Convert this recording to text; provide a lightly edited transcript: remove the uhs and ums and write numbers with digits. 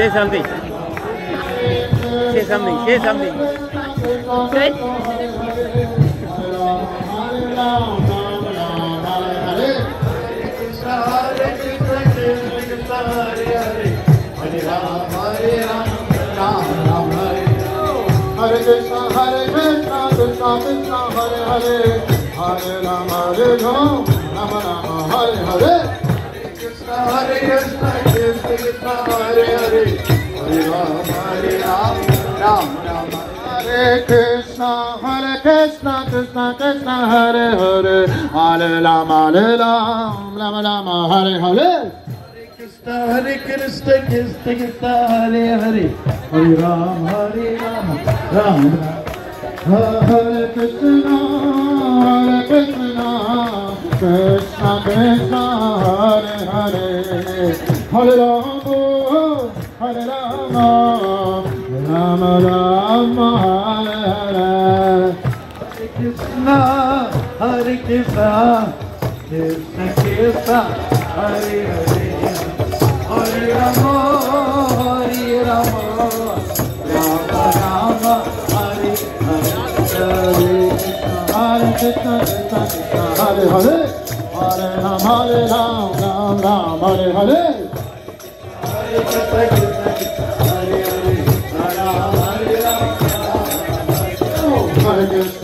Say something. Say something. Say something. Good. Hare Krishna, Krishna Krishna, Hare Hare, Hare Rama, Rama Rama, Hare Hare. Krishna, Krishna Krishna, Hare Hare, Hare Rama, Rama Rama, Hare Krishna, Krishna Krishna, Hare Hare, Hare Rama, Rama Rama, Hare Hare. Hare Krishna, Krishna Hare Hare, Hare Rama, Rama Rama, Hare Krishna, Krishna Krishna, Hare Hare, Hare Rama, Rama Rama, Hare Hare. Hare Krishna, Krishna Krishna, Hare Hare, Hare Rama, Rama Rama, Hare Hare, Hare Krishna, Krishna Hare Hare, Hare Rama, Rama Hare Hare, Hare Krishna, Krishna Hare Hare, Hare Rama, Hare Krishna.